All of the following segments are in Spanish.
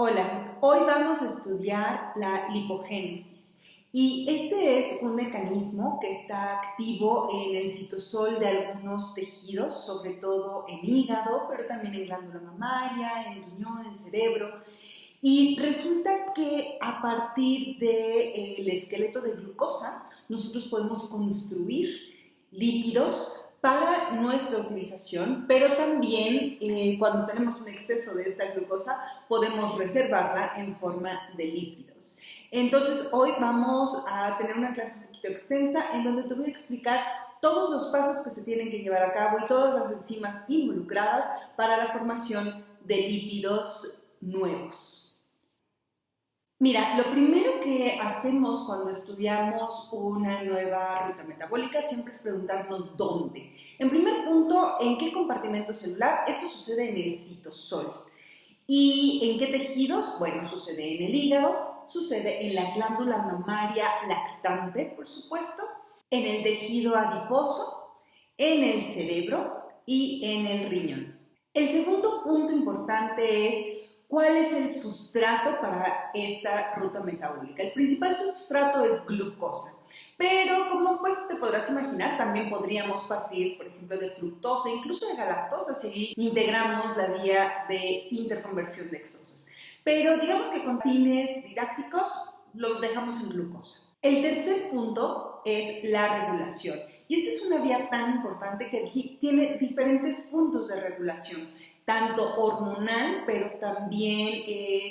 Hola, hoy vamos a estudiar la lipogénesis y este es un mecanismo que está activo en el citosol de algunos tejidos, sobre todo en hígado, pero también en glándula mamaria, en riñón, en cerebro. Y resulta que a partir del esqueleto de glucosa nosotros podemos construir lípidos para nuestra utilización, pero también cuando tenemos un exceso de esta glucosa podemos reservarla en forma de lípidos. Entonces hoy vamos a tener una clase un poquito extensa en donde te voy a explicar todos los pasos que se tienen que llevar a cabo y todas las enzimas involucradas para la formación de lípidos nuevos. Mira, lo primero que hacemos cuando estudiamos una nueva ruta metabólica siempre es preguntarnos dónde. En primer punto, ¿en qué compartimento celular? Esto sucede en el citosol. ¿Y en qué tejidos? Bueno, sucede en el hígado, sucede en la glándula mamaria lactante, por supuesto, en el tejido adiposo, en el cerebro y en el riñón. El segundo punto importante es ¿cuál es el sustrato para esta ruta metabólica? El principal sustrato es glucosa, pero como pues te podrás imaginar, también podríamos partir, por ejemplo, de fructosa, incluso de galactosa, si integramos la vía de interconversión de exosas. Pero digamos que con fines didácticos lo dejamos en glucosa. El tercer punto es la regulación. Y esta es una vía tan importante que tiene diferentes puntos de regulación, tanto hormonal, pero también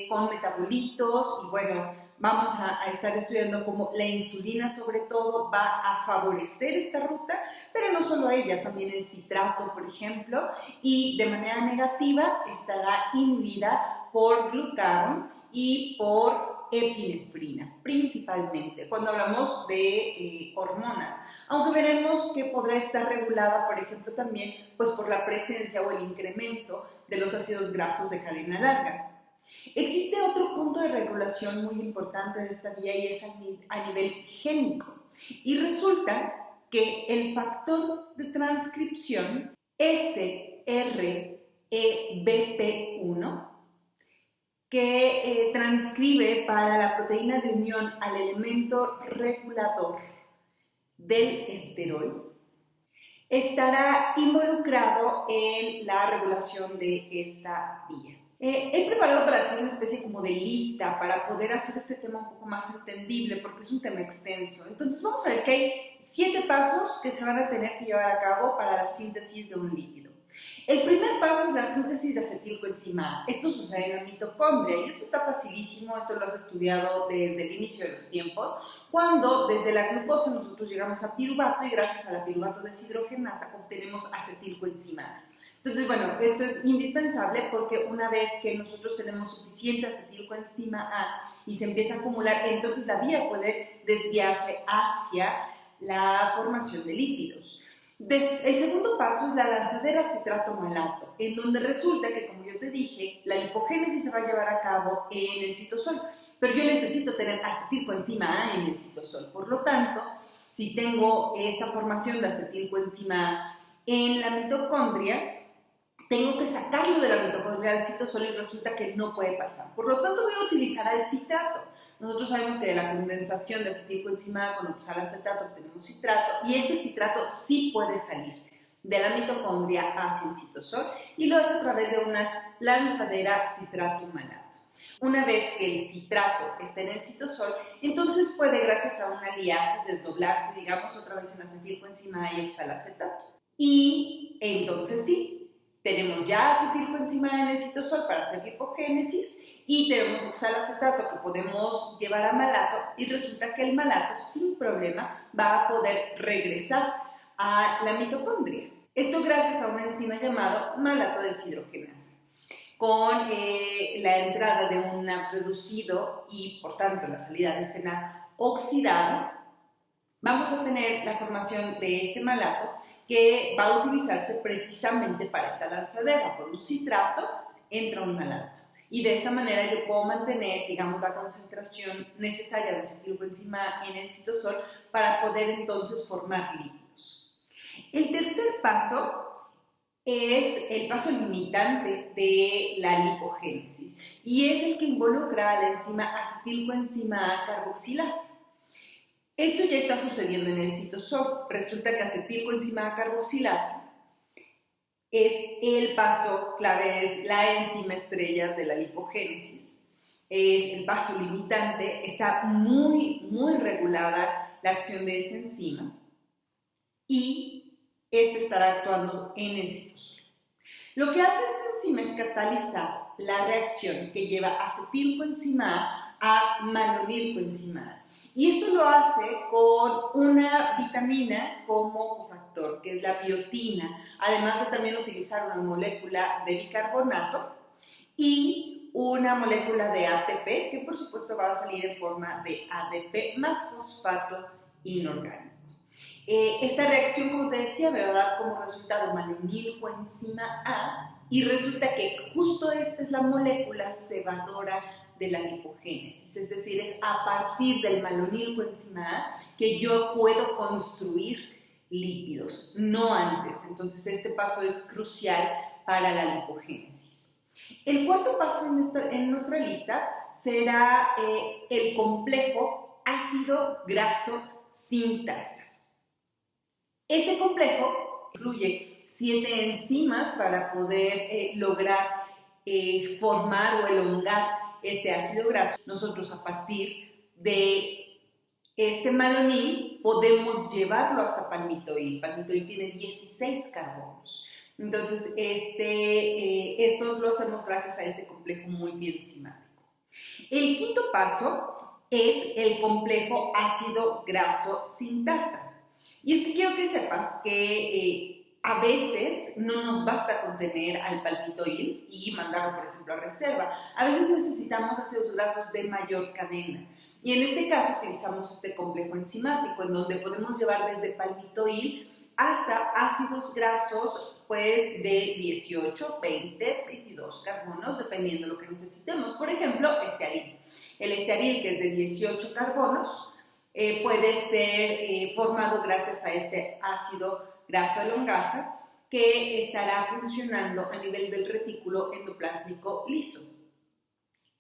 con metabolitos, y bueno, vamos a estar estudiando cómo la insulina sobre todo va a favorecer esta ruta, pero no solo ella, también el citrato, por ejemplo, y de manera negativa estará inhibida por glucagón y por epinefrina, principalmente, cuando hablamos de hormonas, aunque veremos que podrá estar regulada, por ejemplo, también pues por la presencia o el incremento de los ácidos grasos de cadena larga. Existe otro punto de regulación muy importante de esta vía y es a nivel génico. Y resulta que el factor de transcripción SREBP1 que transcribe para la proteína de unión al elemento regulador del esterol, estará involucrado en la regulación de esta vía. He preparado para ti una especie como de lista para poder hacer este tema un poco más entendible porque es un tema extenso. Entonces vamos a ver que hay 7 pasos que se van a tener que llevar a cabo para la síntesis de un lípido. El primer paso es la síntesis de acetilcoenzima A. Esto sucede en la mitocondria y esto está facilísimo, esto lo has estudiado desde el inicio de los tiempos, cuando desde la glucosa nosotros llegamos a piruvato y gracias a la piruvato deshidrogenasa obtenemos acetilcoenzima A. Entonces, bueno, esto es indispensable porque una vez que nosotros tenemos suficiente acetilcoenzima A y se empieza a acumular, entonces la vía puede desviarse hacia la formación de lípidos. El segundo paso es la lanzadera citrato-malato, en donde resulta que, como yo te dije, la lipogénesis se va a llevar a cabo en el citosol, pero yo necesito tener acetilcoenzima A en el citosol. Por lo tanto, si tengo esta formación de acetilcoenzima A en la mitocondria, tengo que sacarlo de la mitocondria al citosol y resulta que no puede pasar. Por lo tanto, voy a utilizar al citrato. Nosotros sabemos que de la condensación de acetilcoenzima A con oxalacetato obtenemos citrato y este citrato sí puede salir de la mitocondria hacia el citosol y lo hace a través de una lanzadera citrato-malato. Una vez que el citrato está en el citosol, entonces puede, gracias a una liasa, desdoblarse, digamos, otra vez en acetilcoenzima A y oxalacetato. Y entonces sí, tenemos ya acetilcoenzima A en el citosol para hacer lipogénesis y tenemos oxalacetato que podemos llevar a malato y resulta que el malato sin problema va a poder regresar a la mitocondria. Esto gracias a una enzima llamada malato deshidrogenasa. Con la entrada de un NAD reducido y por tanto la salida de este NAD oxidado, vamos a tener la formación de este malato que va a utilizarse precisamente para esta lanzadera. Por un citrato entra un malato. Y de esta manera yo puedo mantener, digamos, la concentración necesaria de acetilcoenzima A en el citosol para poder entonces formar lípidos. El tercer paso es el paso limitante de la lipogénesis y es el que involucra a la enzima acetilcoenzima A carboxilasa. Esto ya está sucediendo en el citosol. Resulta que acetilcoenzima A carboxilasa es el paso clave, es la enzima estrella de la lipogénesis. Es el paso limitante, está muy regulada la acción de esta enzima y esta estará actuando en el citosol. Lo que hace esta enzima es catalizar la reacción que lleva acetilcoenzima A malonilcoenzima A. Y esto lo hace con una vitamina como cofactor, que es la biotina, además de también utilizar una molécula de bicarbonato y una molécula de ATP, que por supuesto va a salir en forma de ADP más fosfato inorgánico. Esta reacción, como te decía, me va a dar como resultado malonilcoenzima A y resulta que justo esta es la molécula cebadora de la lipogénesis, es decir, es a partir del malonilcoenzima A que yo puedo construir lípidos, no antes. Entonces este paso es crucial para la lipogénesis. El cuarto paso en nuestra lista será el complejo ácido graso sintasa. Este complejo incluye 7 enzimas para poder lograr formar o elongar este ácido graso. Nosotros a partir de este malonil podemos llevarlo hasta palmitoil. Palmitoil tiene 16 carbonos. Entonces estos lo hacemos gracias a este complejo multienzimático. El quinto paso es el complejo ácido graso sintasa. Y es que quiero que sepas que a veces no nos basta con tener al palmitoil y mandarlo, por ejemplo, a reserva. A veces necesitamos ácidos grasos de mayor cadena. Y en este caso utilizamos este complejo enzimático, en donde podemos llevar desde palmitoil hasta ácidos grasos pues de 18, 20, 22 carbonos, dependiendo de lo que necesitemos. Por ejemplo, estearil. El estearil, que es de 18 carbonos, puede ser formado gracias a este ácido graso elongasa que estará funcionando a nivel del retículo endoplásmico liso.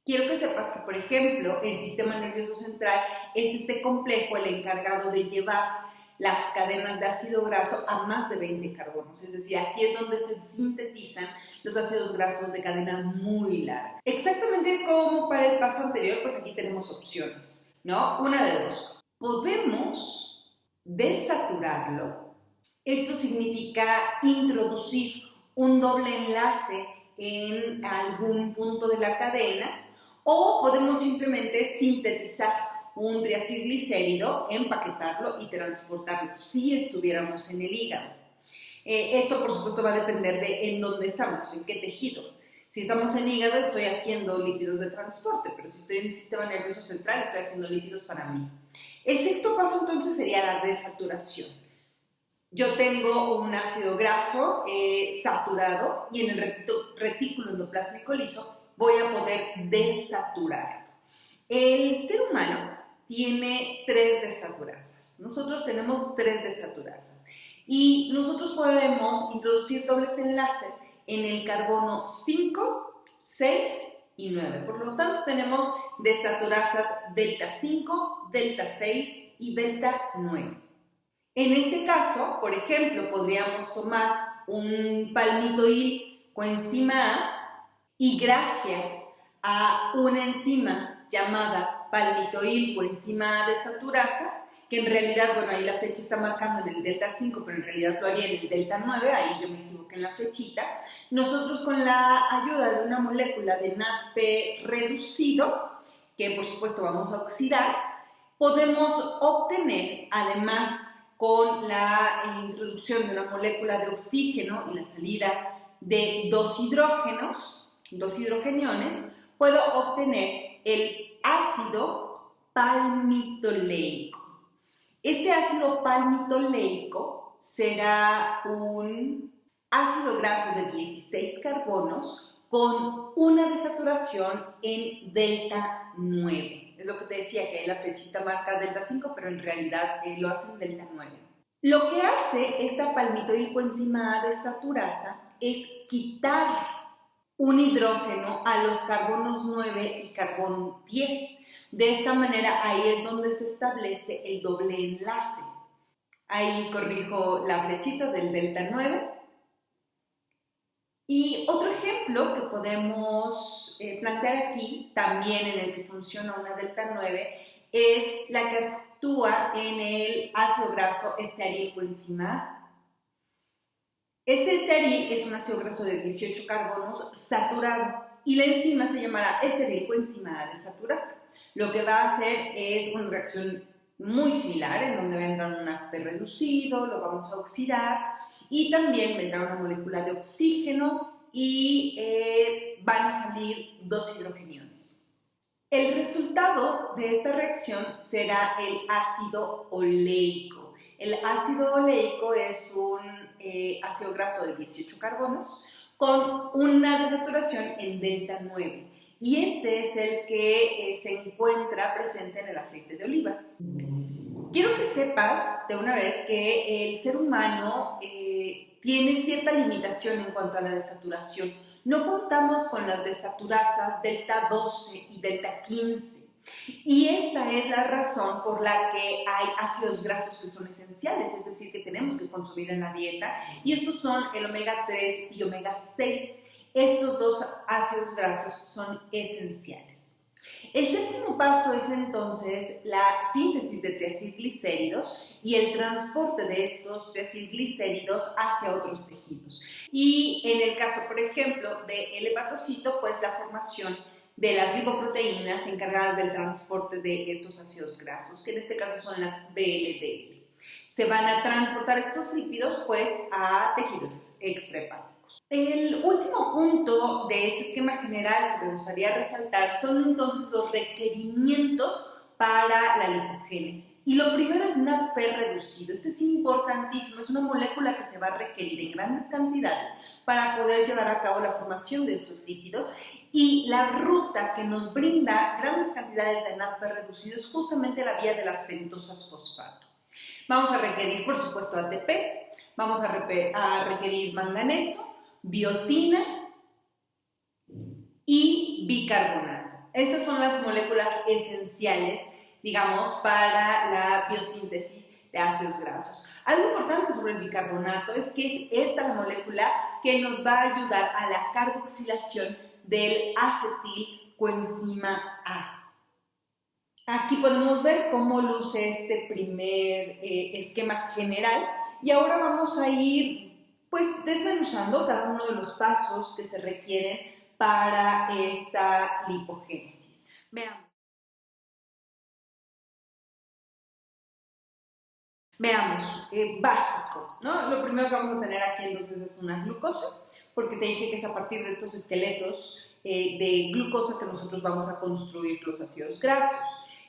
Quiero que sepas que, por ejemplo, el sistema nervioso central es este complejo el encargado de llevar las cadenas de ácido graso a más de 20 carbonos. Es decir, aquí es donde se sintetizan los ácidos grasos de cadena muy larga. Exactamente como para el paso anterior, pues aquí tenemos opciones, ¿no? Una de dos. Podemos desaturarlo. Esto significa introducir un doble enlace en algún punto de la cadena, o podemos simplemente sintetizar un triacilglicérido, empaquetarlo y transportarlo si estuviéramos en el hígado. Esto por supuesto va a depender de en dónde estamos, en qué tejido. Si estamos en hígado estoy haciendo lípidos de transporte, pero si estoy en el sistema nervioso central estoy haciendo lípidos para mí. El sexto paso entonces sería la desaturación. Yo tengo un ácido graso saturado y en el retículo endoplásmico liso voy a poder desaturarlo. El ser humano tiene 3 desaturasas. Nosotros tenemos 3 desaturasas y nosotros podemos introducir dobles enlaces en el carbono 5, 6 y 9. Por lo tanto, tenemos desaturasas delta 5, delta 6 y delta 9. En este caso, por ejemplo, podríamos tomar un palmitoil coenzima A y gracias a una enzima llamada palmitoil coenzima A desaturasa, que en realidad, bueno, ahí la flecha está marcando en el delta 5, pero en realidad lo haría en el delta 9, ahí yo me equivoqué en la flechita. Nosotros con la ayuda de una molécula de NADP reducido, que por supuesto vamos a oxidar, podemos obtener, además con la introducción de una molécula de oxígeno y la salida de dos hidrogeniones, puedo obtener el ácido palmitoleico. Este ácido palmitoleico será un ácido graso de 16 carbonos con una desaturación en delta 9. Es lo que te decía, que la flechita marca delta 5, pero en realidad lo hace en delta 9. Lo que hace esta palmitoil coenzima A desaturasa es quitar un hidrógeno a los carbonos 9 y carbono 10. De esta manera, ahí es donde se establece el doble enlace. Ahí corrijo la flechita del delta 9. Y otro ejemplo que podemos plantear aquí, también en el que funciona una delta 9, es la que actúa en el ácido graso estearil coenzima A. Este estearil es un ácido graso de 18 carbonos saturado y la enzima se llamará estearil coenzima A desaturasa. Lo que va a hacer es una reacción muy similar en donde va a entrar un ATP reducido, lo vamos a oxidar y también vendrá una molécula de oxígeno y van a salir dos hidrogeniones. El resultado de esta reacción será el ácido oleico. El ácido oleico es un ácido graso de 18 carbonos con una desaturación en delta 9 y este es el que se encuentra presente en el aceite de oliva. Quiero que sepas de una vez que el ser humano tiene cierta limitación en cuanto a la desaturación. No contamos con las desaturasas delta 12 y delta 15. Y esta es la razón por la que hay ácidos grasos que son esenciales, es decir, que tenemos que consumir en la dieta. Y estos son el omega 3 y omega 6. Estos dos ácidos grasos son esenciales. El séptimo paso es entonces la síntesis de triacilglicéridos y el transporte de estos triacilglicéridos hacia otros tejidos. Y en el caso, por ejemplo, del hepatocito, pues la formación de las lipoproteínas encargadas del transporte de estos ácidos grasos, que en este caso son las VLDL. Se van a transportar estos lípidos pues a tejidos extrahepáticos. El último punto de este esquema general que me gustaría resaltar son entonces los requerimientos para la lipogénesis. Y lo primero es NADP reducido. Este es importantísimo, es una molécula que se va a requerir en grandes cantidades para poder llevar a cabo la formación de estos lípidos. Y la ruta que nos brinda grandes cantidades de NADP reducido es justamente la vía de las pentosas fosfato. Vamos a requerir, por supuesto, ATP, vamos a requerir manganeso, biotina y bicarbonato. Estas son las moléculas esenciales, digamos, para la biosíntesis de ácidos grasos. Algo importante sobre el bicarbonato es que es esta la molécula que nos va a ayudar a la carboxilación del acetil coenzima A. Aquí podemos ver cómo luce este primer esquema general y ahora vamos a ir pues desmenuzando cada uno de los pasos que se requieren para esta lipogénesis. Veamos, básico, ¿no? Lo primero que vamos a tener aquí entonces es una glucosa, porque te dije que es a partir de estos esqueletos de glucosa que nosotros vamos a construir los ácidos grasos.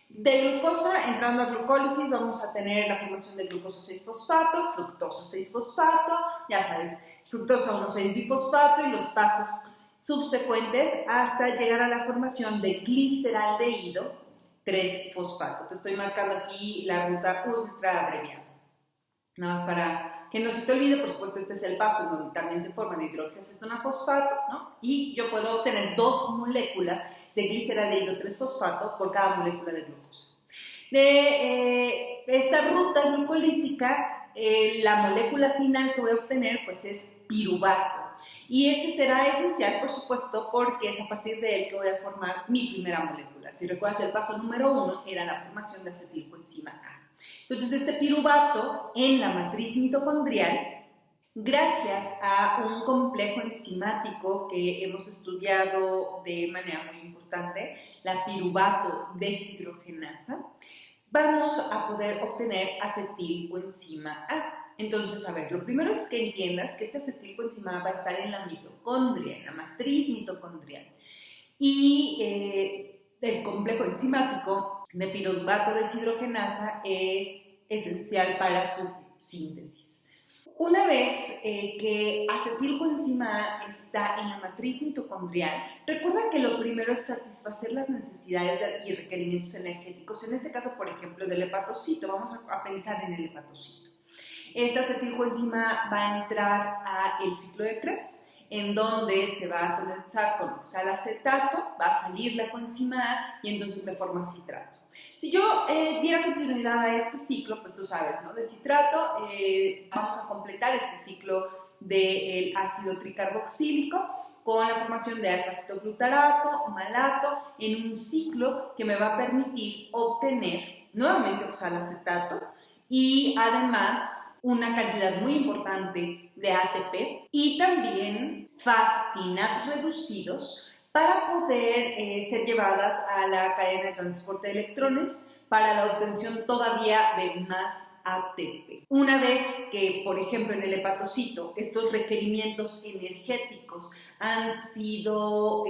De glucosa, entrando a glucólisis, vamos a tener la formación de glucosa 6-fosfato, fructosa 6-fosfato, ya sabes, fructosa 1,6-bifosfato y los pasos subsecuentes hasta llegar a la formación de gliceraldehído 3-fosfato. Te estoy marcando aquí la ruta ultra abreviada. Nada más para que no se te olvide, por supuesto, este es el paso en donde también se forma dihidroxiacetona-fosfato, ¿no? Y yo puedo obtener 2 moléculas de gliceraldehído 3-fosfato por cada molécula de glucosa. De esta ruta glucolítica, la molécula final que voy a obtener pues es piruvato. Y este será esencial, por supuesto, porque es a partir de él que voy a formar mi primera molécula. Si recuerdas, el paso número 1 era la formación de acetilcoenzima A. Entonces, este piruvato en la matriz mitocondrial, gracias a un complejo enzimático que hemos estudiado de manera muy importante, la piruvato deshidrogenasa, vamos a poder obtener acetilcoenzima A. Entonces, a ver, lo primero es que entiendas que este acetilcoenzima A va a estar en la mitocondria, en la matriz mitocondrial. Y el complejo enzimático de piruvato deshidrogenasa es esencial para su síntesis. Una vez que acetilcoenzima A está en la matriz mitocondrial, recuerda que lo primero es satisfacer las necesidades y requerimientos energéticos, en este caso, por ejemplo, del hepatocito. Vamos a pensar en el hepatocito. Esta acetilcoenzima va a entrar al ciclo de Krebs, en donde se va a condensar con oxalacetato, va a salir la coenzima A y entonces me forma citrato. Si yo diera continuidad a este ciclo, pues tú sabes, ¿no? De citrato, vamos a completar este ciclo del ácido tricarboxílico con la formación de alfa-cetoglutarato o malato en un ciclo que me va a permitir obtener nuevamente oxalacetato y además una cantidad muy importante de ATP y también FAD y NAD reducidos para poder ser llevadas a la cadena de transporte de electrones para la obtención todavía de más ATP. Una vez que, por ejemplo, en el hepatocito estos requerimientos energéticos han sido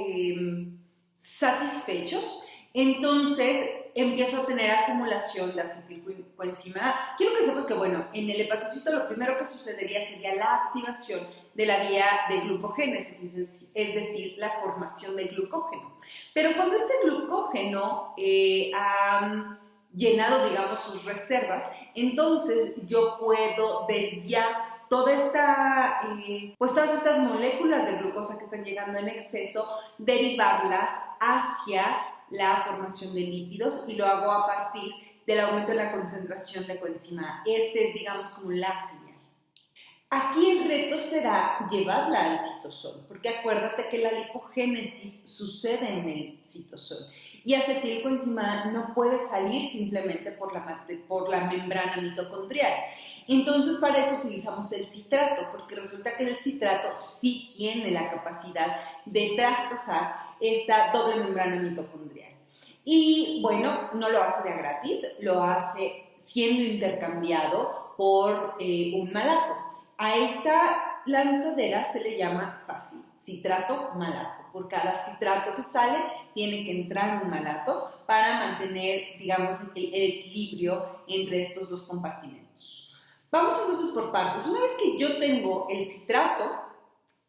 satisfechos, entonces empiezo a tener acumulación de acetilcoenzima A. Quiero que sepas que, bueno, en el hepatocito lo primero que sucedería sería la activación de la vía de glucogénesis, es decir, la formación de glucógeno. Pero cuando este glucógeno ha llenado, digamos, sus reservas, entonces yo puedo desviar todas estas moléculas de glucosa que están llegando en exceso, derivarlas hacia la formación de lípidos y lo hago a partir del aumento de la concentración de coenzima A. Este es, digamos, como la señal. Aquí el reto será llevarla al citosol, porque acuérdate que la lipogénesis sucede en el citosol y acetilcoenzima A no puede salir simplemente por la membrana mitocondrial. Entonces, para eso utilizamos el citrato, porque resulta que el citrato sí tiene la capacidad de traspasar esta doble membrana mitocondrial. Y bueno, no lo hace de a gratis, lo hace siendo intercambiado por un malato. A esta lanzadera se le llama fácil, citrato-malato. Por cada citrato que sale, tiene que entrar un malato para mantener, digamos, el equilibrio entre estos dos compartimentos. Vamos entonces por partes. Una vez que yo tengo el citrato,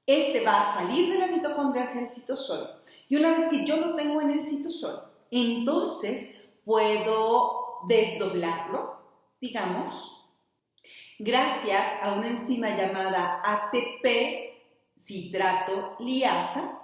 este va a salir de la mitocondria hacia el citosol. Y una vez que yo lo tengo en el citosol, entonces puedo desdoblarlo, digamos, gracias a una enzima llamada ATP citrato liasa,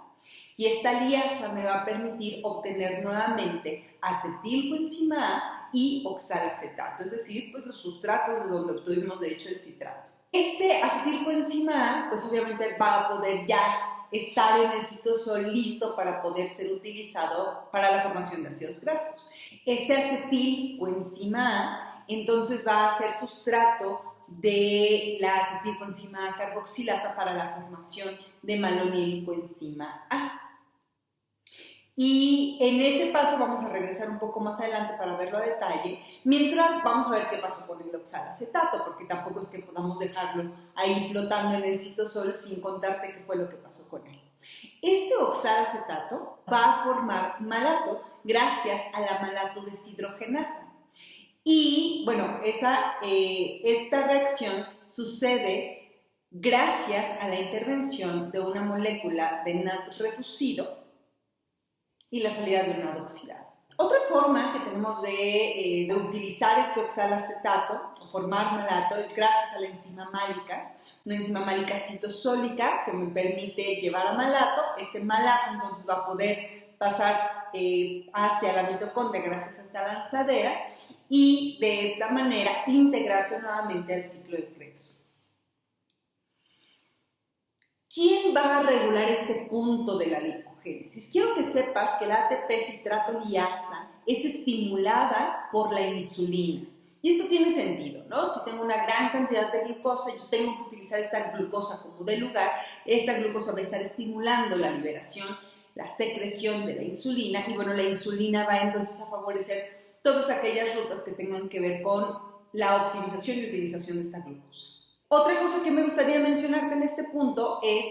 y esta liasa me va a permitir obtener nuevamente acetilcoenzima A y oxalacetato, es decir, pues los sustratos de donde obtuvimos de hecho el citrato. Este acetilcoenzima A, pues obviamente va a poder ya estar en el citosol listo para poder ser utilizado para la formación de ácidos grasos. Este acetilcoenzima A entonces va a ser sustrato de la acetilcoenzima A carboxilasa para la formación de malonilcoenzima A. Y en ese paso vamos a regresar un poco más adelante para verlo a detalle, mientras vamos a ver qué pasó con el oxalacetato, porque tampoco es que podamos dejarlo ahí flotando en el citosol sin contarte qué fue lo que pasó con él. Este oxalacetato va a formar malato gracias a la malato deshidrogenasa. Y bueno, esta reacción sucede gracias a la intervención de una molécula de NAD reducido y la salida de un NAD oxidado. Otra forma que tenemos de utilizar este oxalacetato o formar malato es gracias a la enzima málica, una enzima málica citosólica que me permite llevar a malato. Este malato entonces va a poder pasar hacia la mitocondria gracias a esta lanzadera y de esta manera integrarse nuevamente al ciclo de Krebs. ¿Quién va a regular este punto de la lipogénesis? Quiero que sepas que la ATP citrato liasa es estimulada por la insulina. Y esto tiene sentido, ¿no? Si tengo una gran cantidad de glucosa, yo tengo que utilizar esta glucosa como de lugar. Esta glucosa va a estar estimulando la liberación, la secreción de la insulina. Y bueno, la insulina va entonces a favorecer todas aquellas rutas que tengan que ver con la optimización y utilización de esta glucosa. Otra cosa que me gustaría mencionarte en este punto es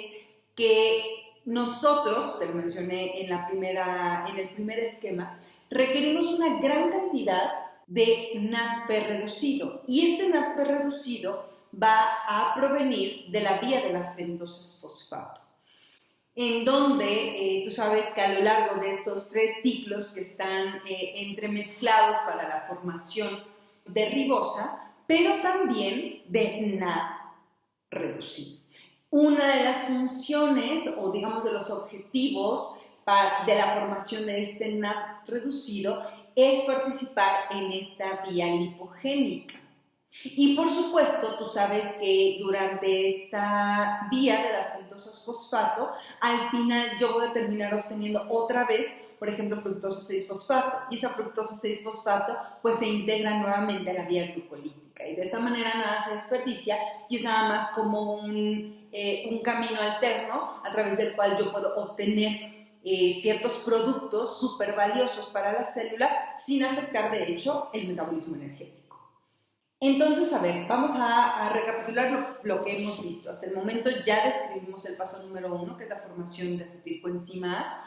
que nosotros, te lo mencioné en el primer esquema, requerimos una gran cantidad de NADP reducido y este NADP reducido va a provenir de la vía de las pentosas fosfato, en donde tú sabes que a lo largo de estos 3 ciclos que están entremezclados para la formación de ribosa, pero también de NAD reducido. Una de las funciones o digamos de los objetivos de la formación de este NAD reducido es participar en esta vía lipogénica. Y por supuesto, tú sabes que durante esta vía de las fructosas fosfato, al final yo voy a terminar obteniendo otra vez, por ejemplo, fructosa 6-fosfato. Y esa fructosa 6-fosfato pues se integra nuevamente a la vía glucolítica. Y de esta manera nada se desperdicia y es nada más como un camino alterno a través del cual yo puedo obtener ciertos productos súper valiosos para la célula sin afectar, de hecho, el metabolismo energético. Entonces, a ver, vamos a recapitular lo que hemos visto. Hasta el momento ya describimos el paso número 1, que es la formación de acetilcoenzima A.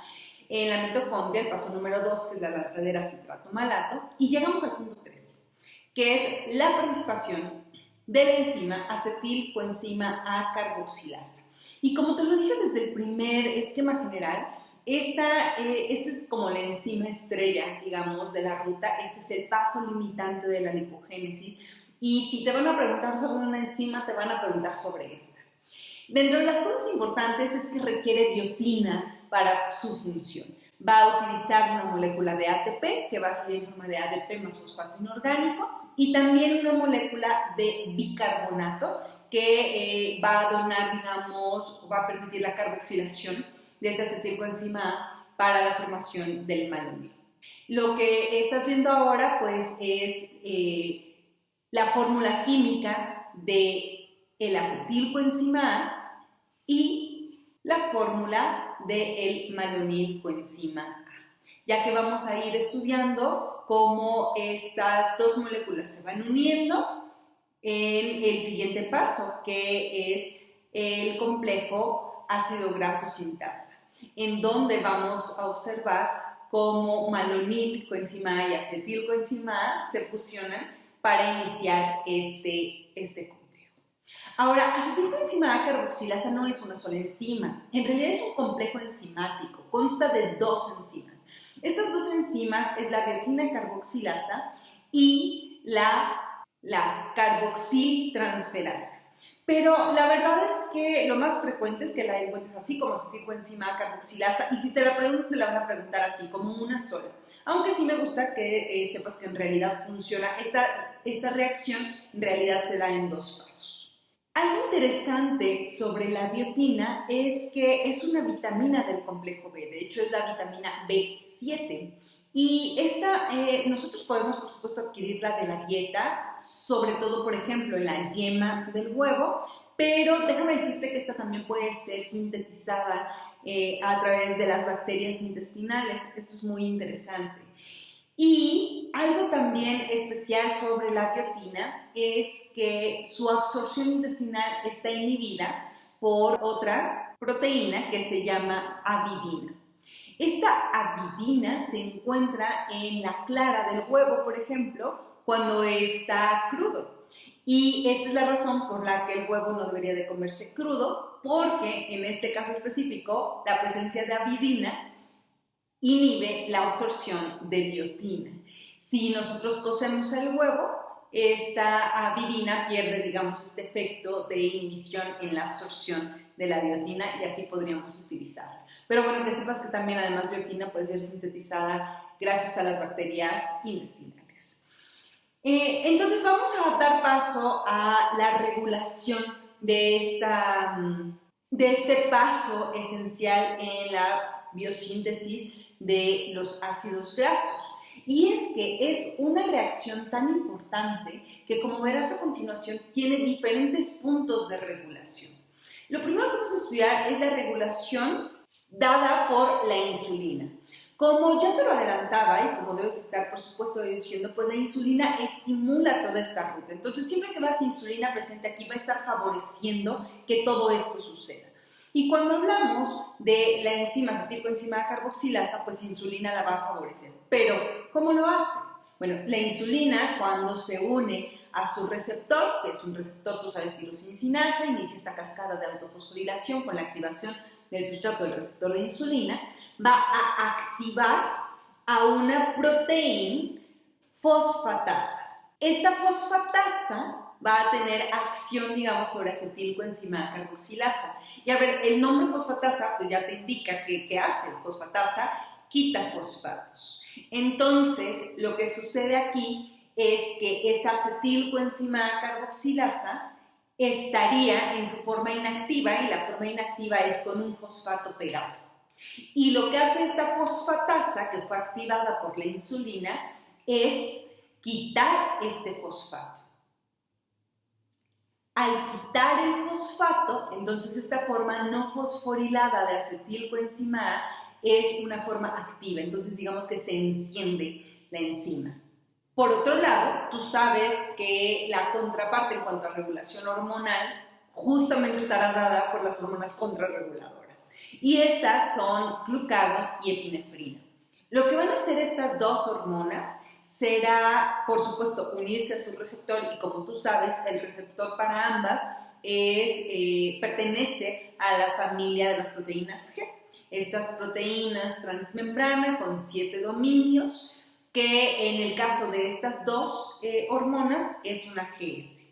En la mitocondria, el paso número 2, que es la lanzadera citrato-malato. Y llegamos al punto 3, que es la participación de la enzima acetilcoenzima A carboxilasa. Y como te lo dije desde el primer esquema general, esta es como la enzima estrella, digamos, de la ruta. Este es el paso limitante de la lipogénesis. Y si te van a preguntar sobre una enzima, te van a preguntar sobre esta. Dentro de las cosas importantes es que requiere biotina para su función. Va a utilizar una molécula de ATP, que va a salir en forma de ADP más fosfato inorgánico, y también una molécula de bicarbonato, que va a donar, digamos, va a permitir la carboxilación de esta acetilcoenzima A para la formación del malonil. Lo que estás viendo ahora, pues, es la fórmula química del acetilcoenzima A y la fórmula del malonilcoenzima A, ya que vamos a ir estudiando cómo estas dos moléculas se van uniendo en el siguiente paso, que es el complejo ácido graso sintasa, en donde vamos a observar cómo malonilcoenzima A y acetilcoenzima A se fusionan para iniciar este complejo. Ahora, acetilcoenzima A carboxilasa no es una sola enzima, en realidad es un complejo enzimático, consta de dos enzimas. Estas dos enzimas es la biotina carboxilasa y la carboxiltransferasa. Pero la verdad es que lo más frecuente es que la encuentres así como acetilcoenzima A carboxilasa, y si te la preguntan, te la van a preguntar así, como una sola. Aunque sí me gusta que sepas que en realidad funciona, esta reacción en realidad se da en dos pasos. Algo interesante sobre la biotina es que es una vitamina del complejo B, de hecho es la vitamina B7. Y nosotros podemos, por supuesto, adquirirla de la dieta, sobre todo, por ejemplo, en la yema del huevo, pero déjame decirte que esta también puede ser sintetizada a través de las bacterias intestinales. Esto es muy interesante. Y algo también especial sobre la biotina es que su absorción intestinal está inhibida por otra proteína que se llama avidina. Esta avidina se encuentra en la clara del huevo, por ejemplo, cuando está crudo. Y esta es la razón por la que el huevo no debería de comerse crudo, porque en este caso específico, la presencia de avidina inhibe la absorción de biotina. Si nosotros cocemos el huevo, esta avidina pierde, digamos, este efecto de inhibición en la absorción de la biotina y así podríamos utilizarla. Pero bueno, que sepas que también además biotina puede ser sintetizada gracias a las bacterias intestinales. Entonces vamos a dar paso a la regulación de este paso esencial en la biosíntesis de los ácidos grasos. Y es que es una reacción tan importante que, como verás a continuación, tiene diferentes puntos de regulación. Lo primero que vamos a estudiar es la regulación dada por la insulina. Como ya te lo adelantaba y como debes estar, por supuesto, diciendo, pues la insulina estimula toda esta ruta. Entonces, siempre que veas insulina presente aquí, va a estar favoreciendo que todo esto suceda. Y cuando hablamos de la enzima acetilcoenzima carboxilasa, pues insulina la va a favorecer. Pero, ¿cómo lo hace? Bueno, la insulina, cuando se une a su receptor, que es un receptor, tú sabes, tirosincinasa, inicia esta cascada de autofosforilación con la activación del sustrato del receptor de insulina, va a activar a una proteína fosfatasa. Esta fosfatasa va a tener acción, digamos, sobre acetilcoenzima carboxilasa. Y a ver, el nombre fosfatasa pues ya te indica que ¿qué hace? Fosfatasa quita fosfatos. Entonces, lo que sucede aquí es que esta acetilcoenzima carboxilasa estaría en su forma inactiva, y la forma inactiva es con un fosfato pegado. Y lo que hace esta fosfatasa, que fue activada por la insulina, es quitar este fosfato. Al quitar el fosfato, entonces esta forma no fosforilada de acetilcoenzima A es una forma activa, entonces digamos que se enciende la enzima. Por otro lado, tú sabes que la contraparte en cuanto a regulación hormonal justamente estará dada por las hormonas contrarreguladoras. Y estas son glucagón y epinefrina. Lo que van a hacer estas dos hormonas será, por supuesto, unirse a su receptor, y como tú sabes, el receptor para ambas pertenece a la familia de las proteínas G. Estas proteínas transmembrana con 7 dominios, que en el caso de estas dos hormonas es una GS.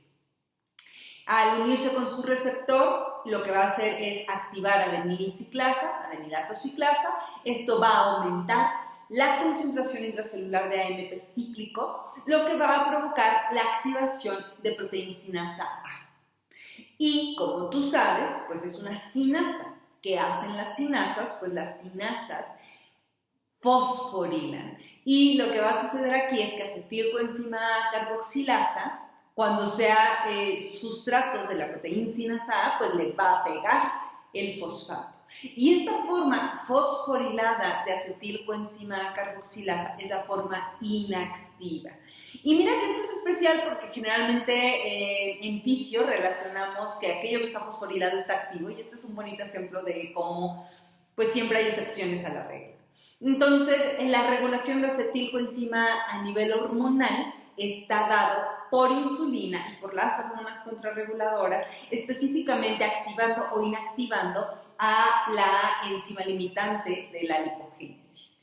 Al unirse con su receptor, lo que va a hacer es activar adenilato ciclasa. Esto va a aumentar la concentración intracelular de AMP cíclico, lo que va a provocar la activación de proteincinasa A. Y como tú sabes, pues es una cinasa. ¿Qué hacen las cinasas? Pues las cinasas fosforilan. Y lo que va a suceder aquí es que acetilcoenzima carboxilasa, cuando sea sustrato de la proteincinasa A, pues le va a pegar el fosfato. Y esta forma fosforilada de acetilcoenzima carboxilasa es la forma inactiva. Y mira que esto es especial porque generalmente en fisio relacionamos que aquello que está fosforilado está activo, y este es un bonito ejemplo de cómo pues siempre hay excepciones a la regla. Entonces, en la regulación de acetilcoenzima a nivel hormonal está dado por insulina y por las hormonas contrarreguladoras, específicamente activando o inactivando a la enzima limitante de la lipogénesis.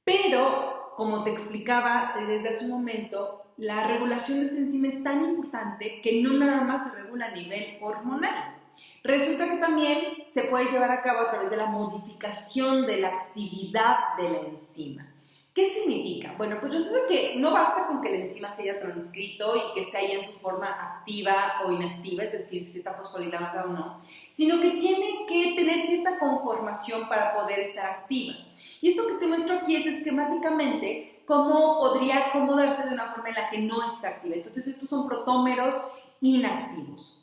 Pero, como te explicaba desde hace un momento, la regulación de esta enzima es tan importante que no nada más se regula a nivel hormonal. Resulta que también se puede llevar a cabo a través de la modificación de la actividad de la enzima. ¿Qué significa? Bueno, pues resulta que no basta con que la enzima se haya transcrito y que esté ahí en su forma activa o inactiva, es decir, si está fosforilada o no, sino que tiene que tener cierta conformación para poder estar activa. Y esto que te muestro aquí es esquemáticamente cómo podría acomodarse de una forma en la que no está activa. Entonces, estos son protómeros inactivos.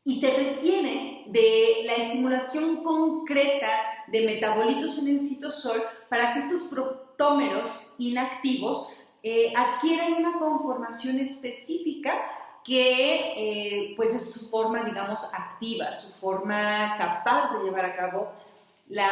Y se requiere de la estimulación concreta de metabolitos en el citosol para que estos protómeros inactivos adquieran una conformación específica que pues es su forma, digamos, activa, su forma capaz de llevar a cabo la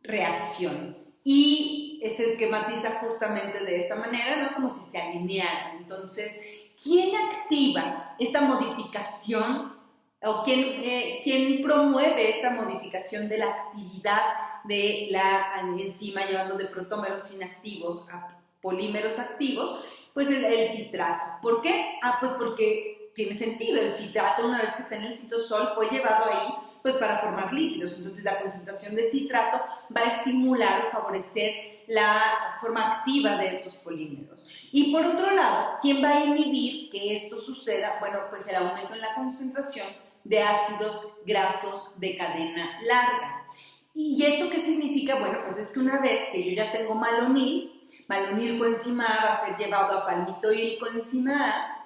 reacción. Y se esquematiza justamente de esta manera, ¿no? Como si se alinearan. Entonces, ¿quién activa esta modificación o quién promueve esta modificación de la actividad de la enzima, llevando de protómeros inactivos a polímeros activos? Pues es el citrato. ¿Por qué? Pues porque tiene sentido. El citrato, una vez que está en el citosol, fue llevado ahí pues para formar lípidos. Entonces la concentración de citrato va a estimular o favorecer la forma activa de estos polímeros. Y por otro lado, ¿quién va a inhibir que esto suceda? Bueno, pues el aumento en la concentración de ácidos grasos de cadena larga. ¿Y esto qué significa? Bueno, pues es que una vez que yo ya tengo malonilcoenzima A va a ser llevado a palmitoilcoenzima A,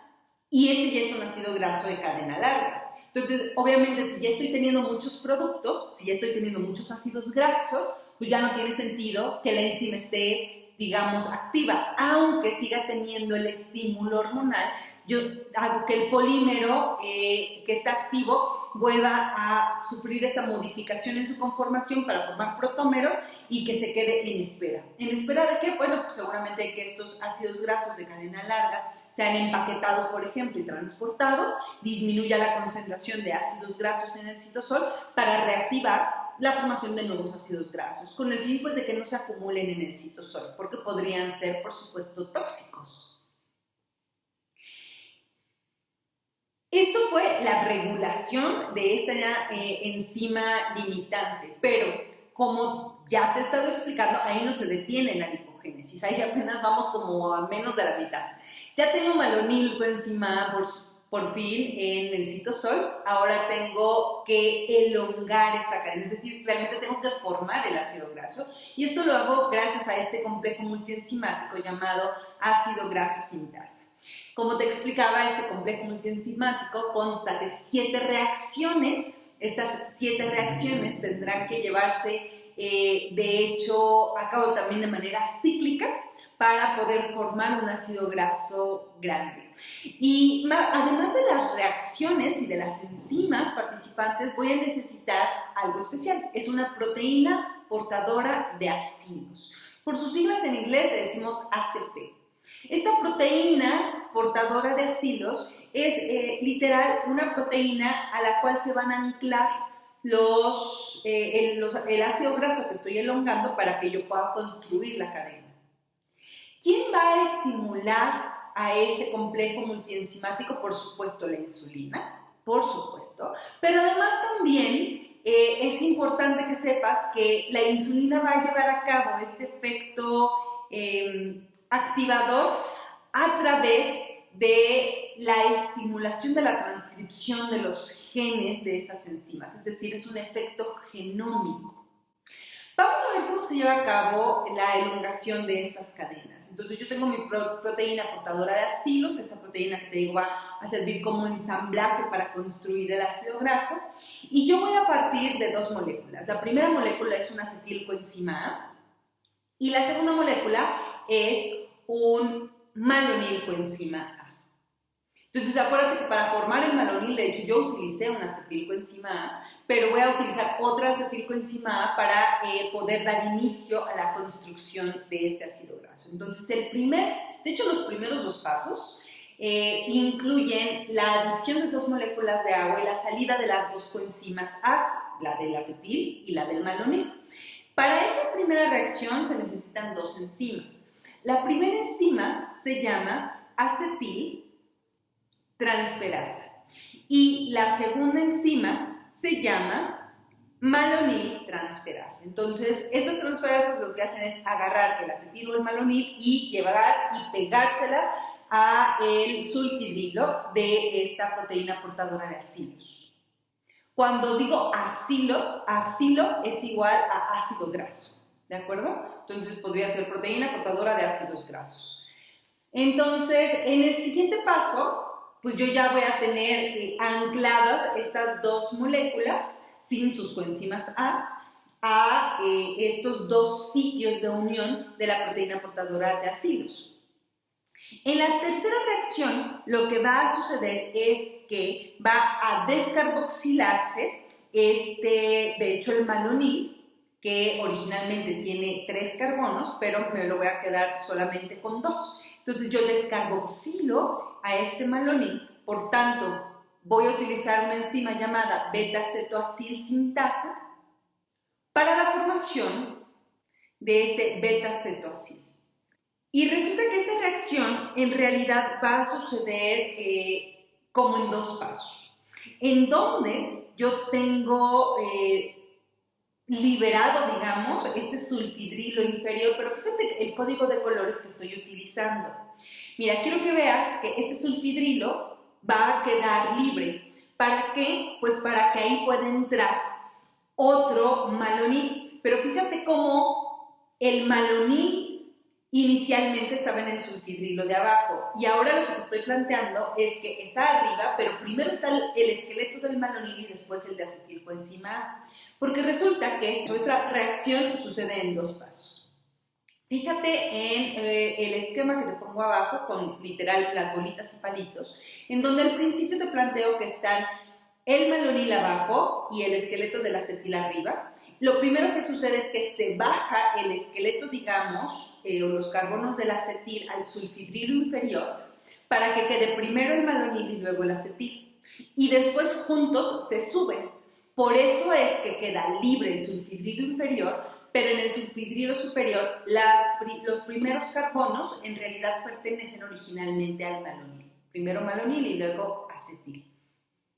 y este ya es un ácido graso de cadena larga. Entonces, obviamente, si ya estoy teniendo muchos productos, si ya estoy teniendo muchos ácidos grasos, pues ya no tiene sentido que la enzima esté, digamos, activa, aunque siga teniendo el estímulo hormonal. Yo hago que el polímero que está activo vuelva a sufrir esta modificación en su conformación para formar protómeros y que se quede en espera. ¿En espera de qué? Bueno, pues seguramente de que estos ácidos grasos de cadena larga sean empaquetados, por ejemplo, y transportados, disminuya la concentración de ácidos grasos en el citosol para reactivar la formación de nuevos ácidos grasos, con el fin pues de que no se acumulen en el citosol, porque podrían ser, por supuesto, tóxicos. fue la regulación de esta enzima limitante, pero como ya te he estado explicando, ahí no se detiene la lipogénesis, ahí apenas vamos como a menos de la mitad. Ya tengo malonilcoenzima por fin en el citosol, ahora tengo que elongar esta cadena, es decir, realmente tengo que formar el ácido graso, y esto lo hago gracias a este complejo multienzimático llamado ácido graso sintasa. Como te explicaba, este complejo multienzimático consta de 7 reacciones. Estas 7 reacciones tendrán que llevarse, de hecho, a cabo también de manera cíclica para poder formar un ácido graso grande. Y además de las reacciones y de las enzimas participantes, voy a necesitar algo especial. Es una proteína portadora de acilos. Por sus siglas en inglés le decimos ACP. Esta proteína portadora de acilos es literal una proteína a la cual se van a anclar el ácido graso que estoy elongando para que yo pueda construir la cadena. ¿Quién va a estimular a este complejo multienzimático? Por supuesto, la insulina, por supuesto, pero además también es importante que sepas que la insulina va a llevar a cabo este efecto activador a través de la estimulación de la transcripción de los genes de estas enzimas, es decir, es un efecto genómico. Vamos a ver cómo se lleva a cabo la elongación de estas cadenas. Entonces yo tengo mi proteína portadora de acilos, esta proteína que te digo va a servir como ensamblaje para construir el ácido graso, y yo voy a partir de 2 moléculas. La primera molécula es una acetilcoenzima A y la segunda molécula es un malonilcoenzima A. Entonces acuérdate que para formar el malonil, de hecho yo utilicé una acetilcoenzima A, pero voy a utilizar otra acetilcoenzima A para poder dar inicio a la construcción de este ácido graso. Entonces de hecho los primeros 2 pasos incluyen la adición de 2 moléculas de agua y la salida de las 2 coenzimas A, la del acetil y la del malonil. Para esta primera reacción se necesitan 2 enzimas. La primera enzima se llama acetiltransferasa y la segunda enzima se llama maloniltransferasa. Entonces, estas transferasas lo que hacen es agarrar el acetil o el malonil y llevar y pegárselas a el sulfidrilo de esta proteína portadora de acilos. Cuando digo acilos, acilo es igual a ácido graso, ¿de acuerdo? Entonces podría ser proteína portadora de ácidos grasos. Entonces, en el siguiente paso, pues yo ya voy a tener ancladas estas 2 moléculas sin sus coenzimas a estos 2 sitios de unión de la proteína portadora de acilos. En la tercera reacción, lo que va a suceder es que va a descarboxilarse de hecho el malonil, que originalmente tiene 3 carbonos, pero me lo voy a quedar solamente con 2. Entonces yo descarboxilo a este malonil, por tanto voy a utilizar una enzima llamada beta-cetoacil sintasa para la formación de este beta-cetoacil. Y resulta que esta reacción en realidad va a suceder como en 2 pasos, en donde yo tengo liberado, digamos, este sulfidrilo inferior, pero fíjate el código de colores que estoy utilizando. Mira, quiero que veas que este sulfidrilo va a quedar libre. ¿Para qué? Pues para que ahí pueda entrar otro malonil. Pero fíjate cómo el malonil inicialmente estaba en el sulfidrilo de abajo, y ahora lo que te estoy planteando es que está arriba, pero primero está el esqueleto del malonil y después el de acetilcoenzima A, porque resulta que nuestra reacción sucede en 2 pasos. Fíjate en el esquema que te pongo abajo con literal las bolitas y palitos, en donde al principio te planteo que están el malonil abajo y el esqueleto del acetil arriba. Lo primero que sucede es que se baja el esqueleto, digamos, o los carbonos del acetil al sulfidrilo inferior para que quede primero el malonil y luego el acetil. Y después juntos se suben. Por eso es que queda libre el sulfidrilo inferior, pero en el sulfidrilo superior los primeros carbonos en realidad pertenecen originalmente al malonil. Primero malonil y luego acetil.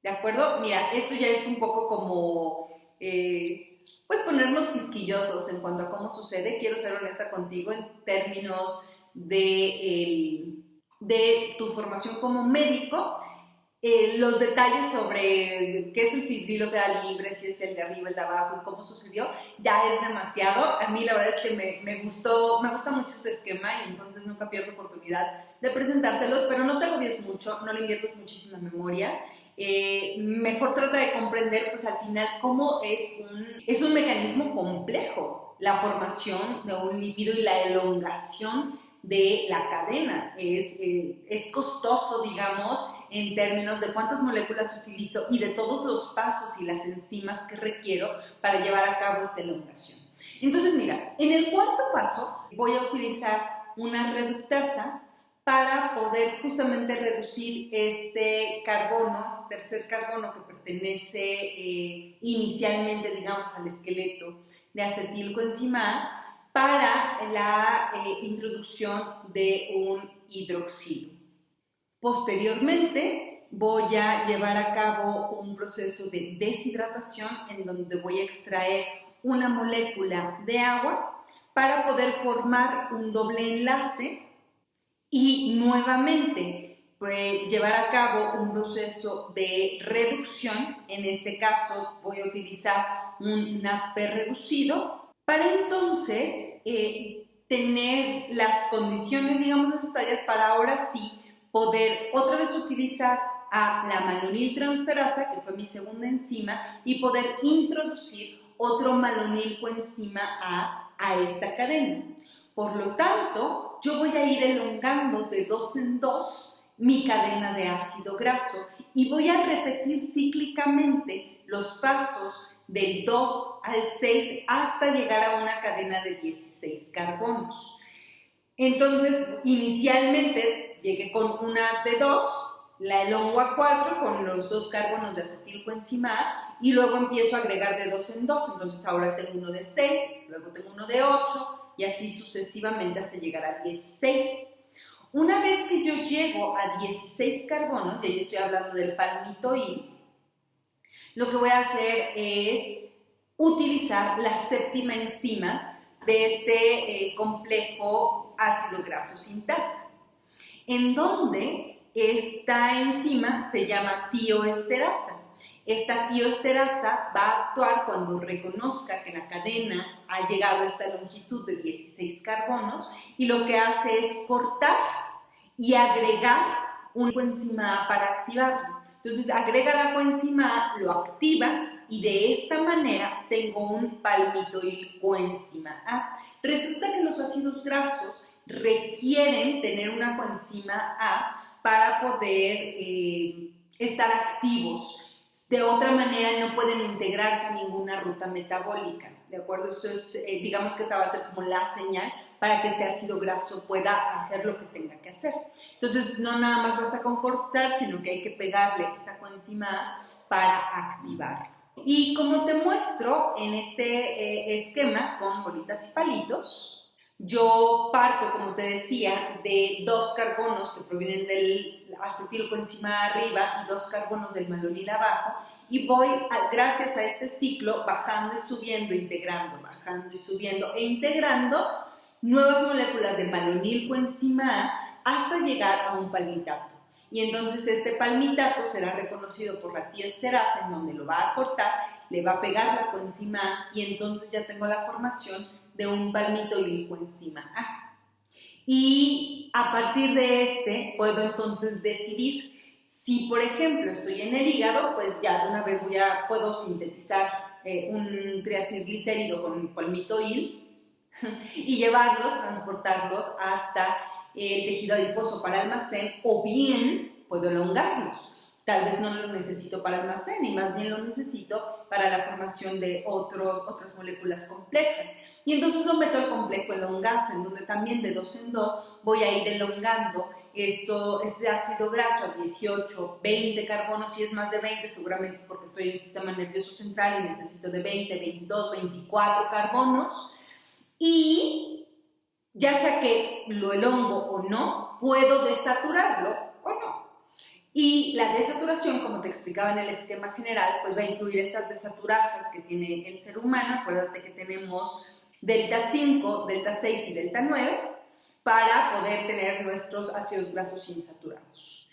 ¿De acuerdo? Mira, esto ya es un poco como, pues ponernos quisquillosos en cuanto a cómo sucede. Quiero ser honesta contigo en términos de tu formación como médico. Los detalles sobre qué es el sulfidrilo que da libre, si es el de arriba, el de abajo y cómo sucedió, ya es demasiado. A mí la verdad es que me gusta mucho este esquema y entonces nunca pierdo oportunidad de presentárselos, pero no te agobies mucho, no le inviertes muchísima memoria. Mejor trata de comprender pues al final cómo es un mecanismo complejo la formación de un lípido y la elongación de la cadena. Es costoso, digamos, en términos de cuántas moléculas utilizo y de todos los pasos y las enzimas que requiero para llevar a cabo esta elongación. Entonces, mira, en el cuarto paso voy a utilizar una reductasa para poder justamente reducir este carbono, este tercer carbono que pertenece inicialmente, digamos, al esqueleto de acetilcoenzima A, para la introducción de un hidroxilo. Posteriormente voy a llevar a cabo un proceso de deshidratación en donde voy a extraer una molécula de agua para poder formar un doble enlace y nuevamente llevar a cabo un proceso de reducción. En este caso voy a utilizar un NADP reducido para entonces tener las condiciones, digamos, necesarias para ahora sí poder otra vez utilizar a la maloniltransferasa, que fue mi segunda enzima, y poder introducir otro malonilcoenzima a esta cadena. Por lo tanto, yo voy a ir elongando de 2 en 2 mi cadena de ácido graso y voy a repetir cíclicamente los pasos del 2 al 6 hasta llegar a una cadena de 16 carbonos. Entonces, inicialmente llegué con una de 2, la elongo a 4 con los 2 carbonos de acetilcoenzima A y luego empiezo a agregar de 2 en 2. Entonces, ahora tengo uno de 6, luego tengo uno de 8 y así sucesivamente hasta llegar a 16. Una vez que yo llego a 16 carbonos, y ahí estoy hablando del palmitoil, lo que voy a hacer es utilizar la séptima enzima de este complejo ácido graso sintasa, en donde esta enzima se llama tioesterasa. Esta tioesterasa va a actuar cuando reconozca que la cadena ha llegado a esta longitud de 16 carbonos y lo que hace es cortar y agregar un coenzima A para activarlo. Entonces agrega la coenzima A, lo activa y de esta manera tengo un palmitoil coenzima A. Resulta que los ácidos grasos requieren tener una coenzima A para poder estar activos. De otra manera no pueden integrarse a ninguna ruta metabólica, ¿de acuerdo? Esto es, digamos que esta va a ser como la señal para que este ácido graso pueda hacer lo que tenga que hacer. Entonces no nada más basta con cortar, sino que hay que pegarle esta coenzima A para activarlo. Y como te muestro en este esquema con bolitas y palitos, yo parto, como te decía, de 2 carbonos que provienen del acetilcoenzima arriba y 2 carbonos del malonil abajo y voy, gracias a este ciclo, bajando y subiendo, integrando, bajando y subiendo e integrando nuevas moléculas de malonilcoenzima A hasta llegar a un palmitato. Y entonces este palmitato será reconocido por la tioesterasa, en donde lo va a cortar, le va a pegar la coenzima A y entonces ya tengo la formación de un palmitoil coenzima A. Y a partir de este puedo entonces decidir si, por ejemplo, estoy en el hígado, pues ya de una vez puedo sintetizar un triacilglicérido con palmitoils y llevarlos, transportarlos hasta el tejido adiposo para almacén, o bien puedo elongarlos. Tal vez no lo necesito para almacén y más bien lo necesito para la formación de otras moléculas complejas. Y entonces lo meto al complejo elongasa, en donde también de 2 en 2 voy a ir elongando este ácido graso a 18, 20 carbonos. Si es más de 20, seguramente es porque estoy en el sistema nervioso central y necesito de 20, 22, 24 carbonos. Y ya sea que lo elongo o no, puedo desaturarlo o no. Y la desaturación, como te explicaba en el esquema general, pues va a incluir estas desaturasas que tiene el ser humano. Acuérdate que tenemos delta 5, delta 6 y delta 9 para poder tener nuestros ácidos grasos insaturados.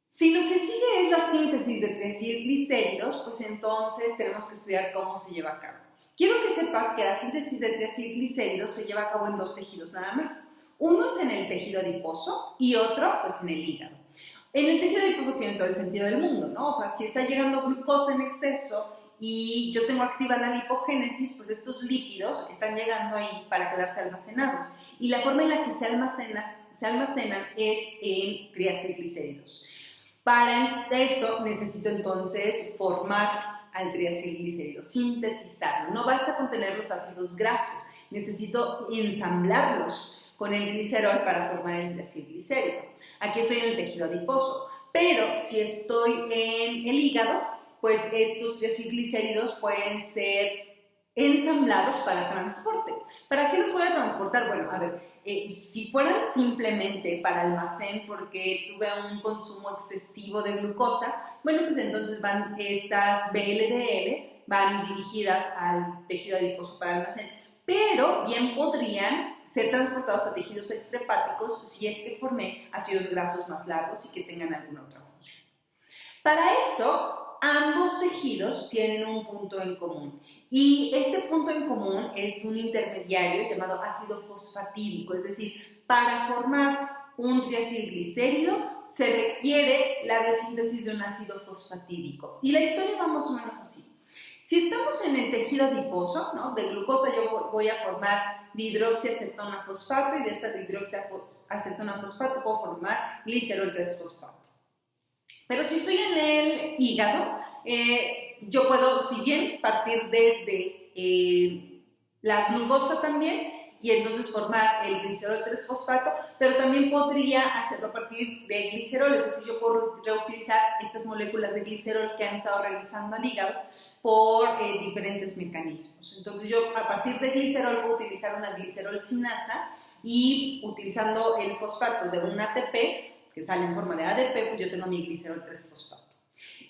Si lo que sigue es la síntesis de triacilglicéridos, pues entonces tenemos que estudiar cómo se lleva a cabo. Quiero que sepas que la síntesis de triacilglicéridos se lleva a cabo en dos tejidos nada más. Uno es en el tejido adiposo y otro pues en el hígado. En el tejido adiposo tiene todo el sentido del mundo, ¿no? O sea, si está llegando glucosa en exceso y yo tengo activa la lipogénesis, pues estos lípidos están llegando ahí para quedarse almacenados. Y la forma en la que se almacenan es en triacilglicéridos. Para esto necesito entonces formar al triacilglicérido, sintetizarlo. No basta con tener los ácidos grasos, necesito ensamblarlos con el glicerol para formar el triacilglicérido. Aquí estoy en el tejido adiposo, pero si estoy en el hígado, pues estos triacilglicéridos pueden ser ensamblados para transporte. ¿Para qué los voy a transportar? Bueno, a ver, si fueran simplemente para almacén porque tuve un consumo excesivo de glucosa, bueno, pues entonces van estas VLDL, van dirigidas al tejido adiposo para almacén, pero bien podrían ser transportados a tejidos extrahepáticos si es que formé ácidos grasos más largos y que tengan alguna otra función. Para esto, ambos tejidos tienen un punto en común y este punto en común es un intermediario llamado ácido fosfatídico, es decir, para formar un triacilglicérido se requiere la biosíntesis de un ácido fosfatídico y la historia va más o menos así. Si estamos en el tejido adiposo, ¿no? De glucosa yo voy a formar dihidroxiacetona fosfato y de esta dihidroxiacetona fosfato puedo formar glicerol 3-fosfato. Pero si estoy en el hígado, yo puedo, si bien, partir desde la glucosa también y entonces formar el glicerol 3-fosfato, pero también podría hacerlo a partir de glicerol, es decir, yo puedo reutilizar estas moléculas de glicerol que han estado regresando al hígado por diferentes mecanismos. Entonces yo a partir de glicerol puedo utilizar una glicerolcinasa y utilizando el fosfato de un ATP que sale en forma de ADP, pues yo tengo mi glicerol 3-fosfato.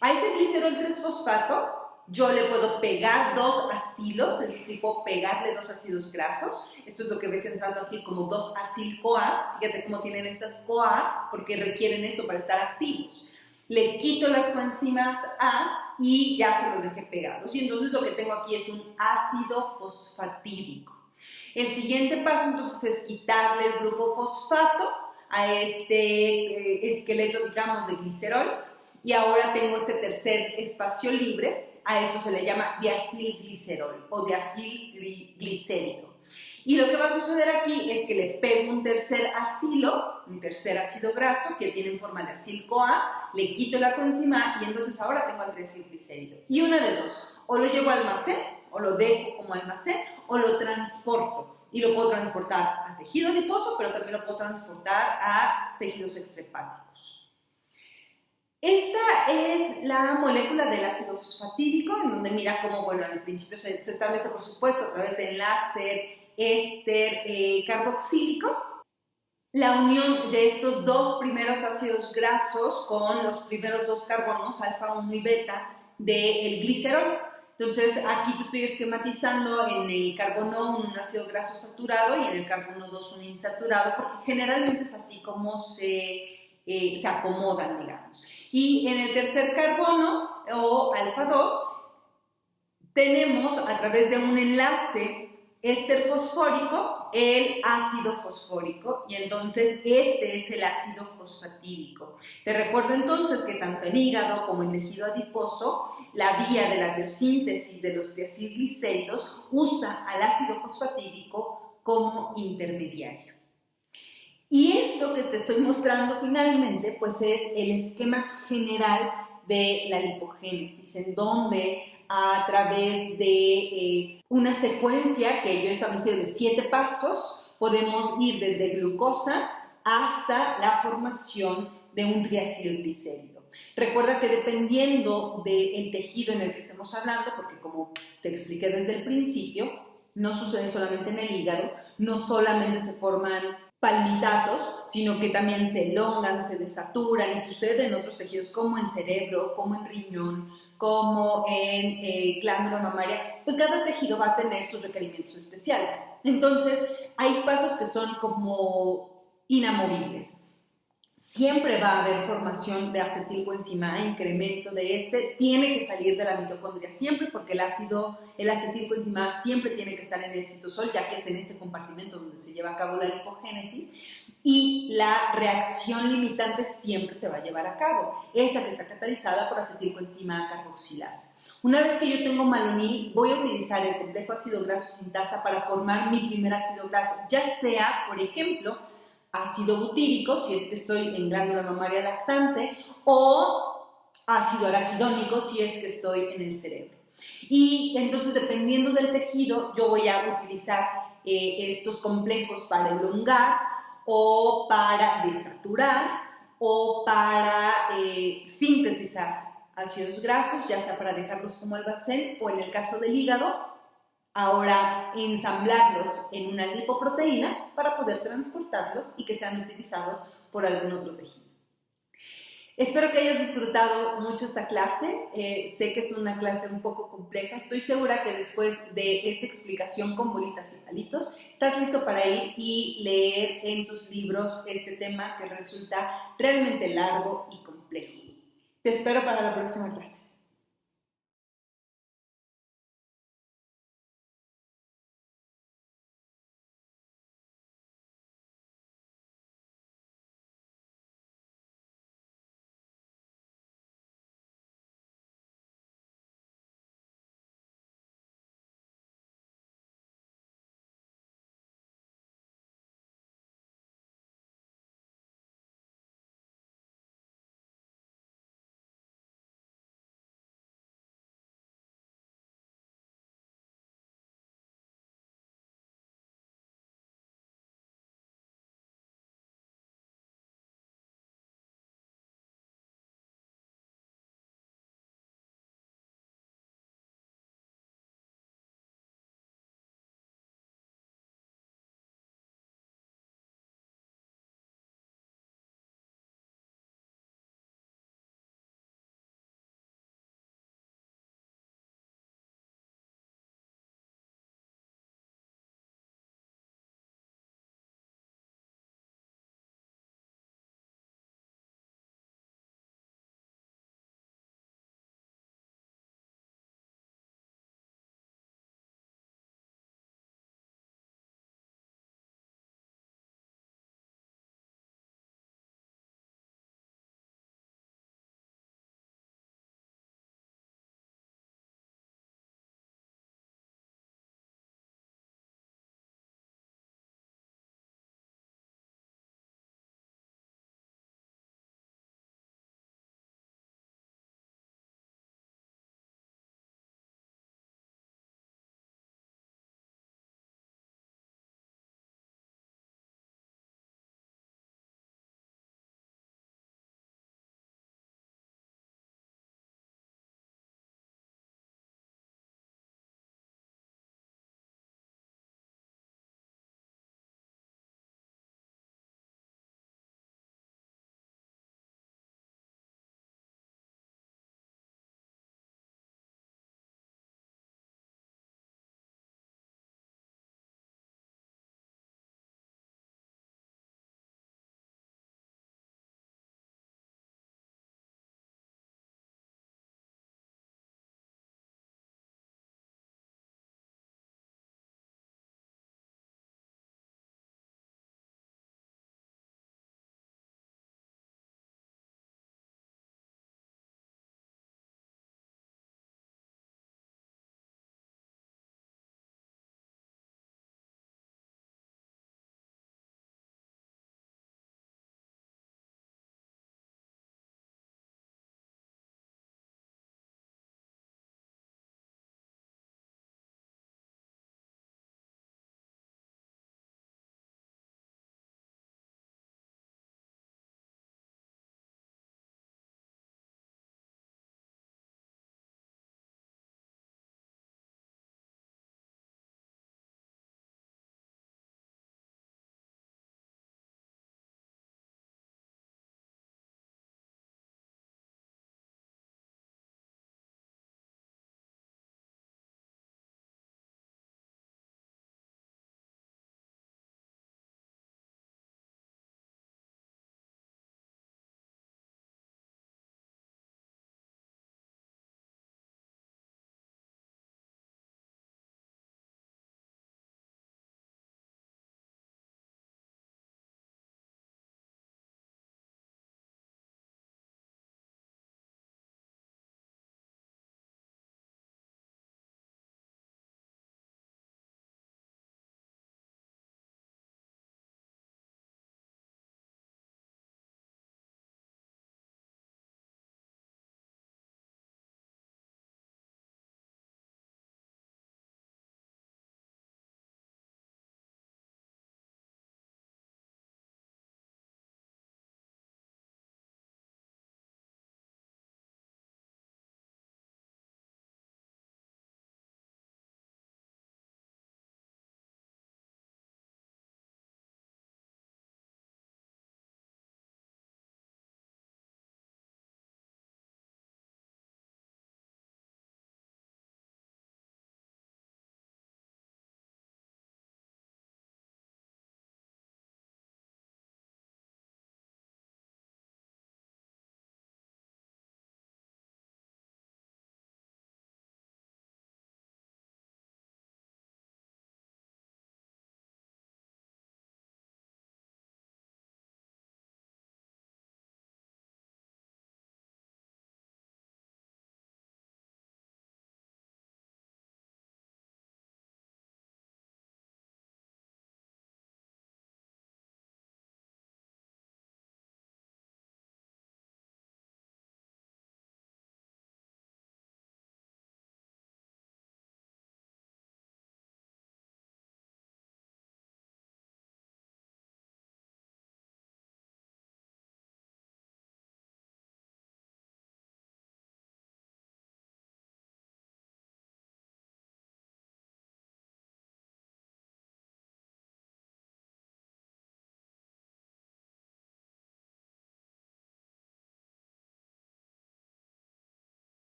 A este glicerol 3-fosfato yo le puedo pegar dos acilos, es decir, puedo pegarle dos ácidos grasos. Esto es lo que ves entrando aquí como 2-acil-CoA. Fíjate cómo tienen estas CoA, porque requieren esto para estar activos. Le quito las coenzimas A y ya se los dejé pegados. Y entonces lo que tengo aquí es un ácido fosfatídico. El siguiente paso entonces es quitarle el grupo fosfato a este esqueleto, digamos, de glicerol, y ahora tengo este tercer espacio libre. A esto se le llama diacilglicerol o diacilglicérido. Y lo que va a suceder aquí es que le pego un tercer acilo, un tercer ácido graso que viene en forma de acil-CoA, le quito la coenzima y entonces ahora tengo el triacilglicérido. Y una de dos, o lo llevo al almacén, o lo dejo como almacén, o lo transporto. Y lo puedo transportar a tejido adiposo, pero también lo puedo transportar a tejidos extrahepáticos. Esta es la molécula del ácido fosfatídico, en donde mira cómo, bueno, al principio se establece, por supuesto, a través de enlace éster carboxílico, la unión de estos dos primeros ácidos grasos con los primeros dos carbonos, alfa 1 y beta, del glicerol. Entonces, aquí te estoy esquematizando en el carbono 1 un ácido graso saturado y en el carbono 2 un insaturado, porque generalmente es así como se acomodan, digamos. Y en el tercer carbono, o alfa 2, tenemos a través de un enlace éster fosfórico el ácido fosfórico y entonces este es el ácido fosfatídico. Te recuerdo entonces que tanto en hígado como en tejido adiposo la vía de la biosíntesis de los triacilglicéridos usa al ácido fosfatídico como intermediario. Y esto que te estoy mostrando finalmente pues es el esquema general de la lipogénesis, en donde a través de una secuencia que yo he establecido de 7 pasos, podemos ir desde glucosa hasta la formación de un triacilglicérido. Recuerda que dependiendo del tejido en el que estemos hablando, porque como te expliqué desde el principio, no sucede solamente en el hígado, no solamente se forman palmitatos, sino que también se elongan, se desaturan y sucede en otros tejidos como en cerebro, como en riñón, como en glándula mamaria, pues cada tejido va a tener sus requerimientos especiales. Entonces, hay pasos que son como inamovibles. Siempre va a haber formación de acetilcoenzima A, incremento de tiene que salir de la mitocondria siempre porque el acetilcoenzima A siempre tiene que estar en el citosol, ya que es en este compartimento donde se lleva a cabo la lipogénesis, y la reacción limitante siempre se va a llevar a cabo, esa que está catalizada por acetilcoenzima A carboxilasa. Una vez que yo tengo malonil, voy a utilizar el complejo ácido graso sintasa para formar mi primer ácido graso, ya sea, por ejemplo, ácido butírico, si es que estoy en glándula mamaria lactante, o ácido araquidónico, si es que estoy en el cerebro. Y entonces, dependiendo del tejido, yo voy a utilizar estos complejos para elongar, o para desaturar, o para sintetizar ácidos grasos, ya sea para dejarlos como almacén, o en el caso del hígado, ahora ensamblarlos en una lipoproteína para poder transportarlos y que sean utilizados por algún otro tejido. Espero que hayas disfrutado mucho esta clase. Sé que es una clase un poco compleja. Estoy segura que después de esta explicación con bolitas y palitos, estás listo para ir y leer en tus libros este tema que resulta realmente largo y complejo. Te espero para la próxima clase.